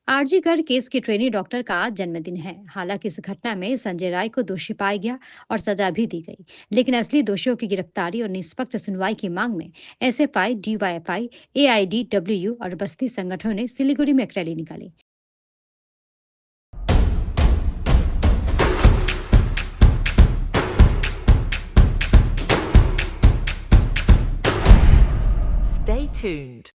RG Kar case के trainee doctor का आज जन्मदिन है। हालांकि इस घटना में संजय राय को दोषी पाया गया और सजा भी दी गई, लेकिन असली दोषियों की गिरफ्तारी और निष्पक्ष सुनवाई की मांग में एसएफआई, डीवाईएफआई, एआईडीडब्ल्यू और बस्ती संगठनों ने सिलीगुड़ी में एक रैली निकाली। Stay tuned.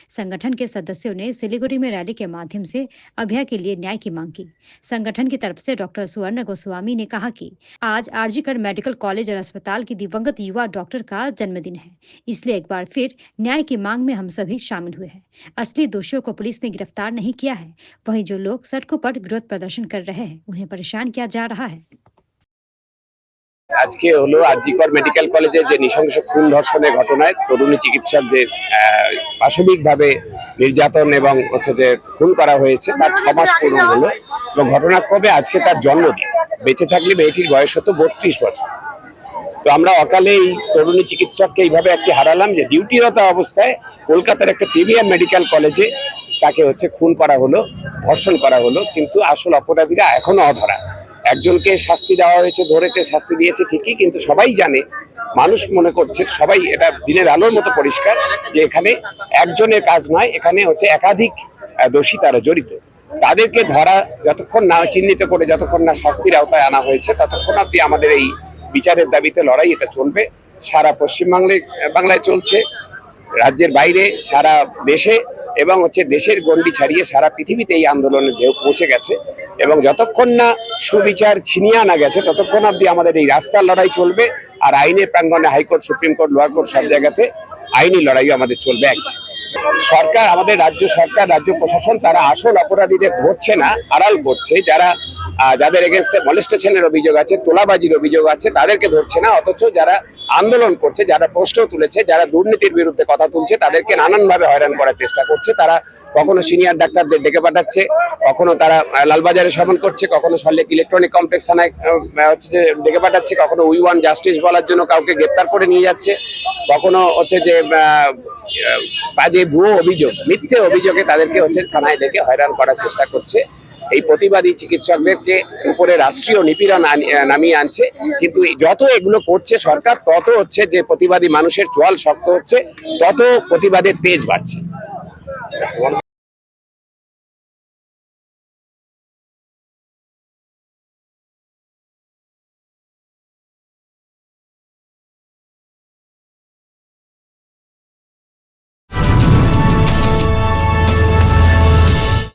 संगठन के सदस्यों ने सिलीगुड़ी में रैली के माध्यम से अभय के लिए न्याय की मांग की। संगठन की तरफ से डॉक्टर सुवर्ण गोस्वामी ने कहा कि आज आरजीकर मेडिकल कॉलेज और अस्पताल की दिवंगत युवा डॉक्टर का जन्मदिन है, इसलिए एक बार फिर न्याय की मांग में हम सभी शामिल हुए हैं। असली दोषियों को पुलिस ने गिरफ्तार नहीं किया है, वहीं जो लोग सड़कों पर विरोध प्रदर्शन कर रहे हैं उन्हें परेशान किया जा रहा है। আজকে হলো আরজিকর মেডিকেল কলেজে যে নৃশংস খুন ধর্ষণের ঘটনায় তরুণী চিকিৎসক যে পাশবিকভাবে নির্যাতন এবং হচ্ছে যে খুন করা হয়েছে তার 6 মাস পূর্ণ হলো এবং ঘটনাক্রমে আজকে তার জন্মদিন। বেঁচে থাকলে মেয়েটির বয়স হতো 32 বছর। তো আমরা অকালে এই তরুণী চিকিৎসককে এইভাবে একটি হারালাম যে ডিউটিরত অবস্থায় কলকাতার একটা প্রিমিয়ার মেডিকেল কলেজে তাকে হচ্ছে খুন করা হলো, ধর্ষণ করা হলো, কিন্তু আসল অপরাধীরা এখনো অধরা। একজনকে শাস্তি দেওয়া হয়েছে, ধরেছে, শাস্তি দিয়েছে ঠিকই, কিন্তু সবাই জানে, মানুষ মনে করছে, সবাই এটা দিনের আলোর মতো পরিষ্কার যে এখানে একজনের কাজ নয়, এখানে হচ্ছে একাধিক দোষী তারা জড়িত। তাদেরকে ধরা যতক্ষণ না চিহ্নিত করে, যতক্ষণ না শাস্তির আওতায় আনা হয়েছে, ততক্ষণ অব্দি আমাদের এই বিচারের দাবিতে লড়াই এটা চলবে। সারা বাংলায় চলছে, রাজ্যের বাইরে, সারা দেশে এবং হচ্ছে দেশের গণ্ডি ছাড়িয়ে সারা পৃথিবীতে এই আন্দোলনের ঢেউ পৌঁছে গেছে এবং যতক্ষণ না সুবিচার ছিনিয়ে আনা গেছে ততক্ষণ অব্দি আমাদের এই রাস্তার লড়াই চলবে। আর আইনের প্রাঙ্গণে high court, supreme court, lower court সব জায়গাতে আইনি লড়াইও আমাদের চলবে। সরকার, আমাদের রাজ্য সরকার, রাজ্য প্রশাসন তারা আসল অপরাধীদের ধরছে না, আড়াল করছে। যাদের এগেনস্টে মলেস্টেশনের অভিযোগ আছে, তোলাবাজির অভিযোগ আছে, তাদেরকে ধরছে না, অথচ যারা আন্দোলন করছে, যারা প্রশ্ন তুলেছে, যারা দুর্নীতির বিরুদ্ধে কথা তুলছে, তাদেরকে নানানভাবে হয়রান করার চেষ্টা করছে। তারা কখনো সিনিয়র ডাক্তারদের ডেকে পাঠাচ্ছে, কখনো তারা লালবাজারে সমন করছে, কখনো সল্লেক ইলেকট্রনিক কমপ্লেক্স থানায় হচ্ছে যে ডেকে পাঠাচ্ছে, কখনো উই ওয়ান জাস্টিস বলার জন্য কাউকে গ্রেপ্তার করে নিয়ে যাচ্ছে, কখনো হচ্ছে যে বাজে ভুয়ো অভিযোগ, মিথ্যে অভিযোগে তাদেরকে হচ্ছে থানায় ডেকে হয়রান করার চেষ্টা করছে। এই প্রতিবাদী চিকিৎসকদেরকে উপরে রাষ্ট্রীয় নিপীড়ন নামিয়ে আনছে। কিন্তু যত এগুলো করছে সরকার, তত হচ্ছে যে প্রতিবাদী মানুষের চোয়াল শক্ত হচ্ছে, তত প্রতিবাদের তেজ বাড়ছে।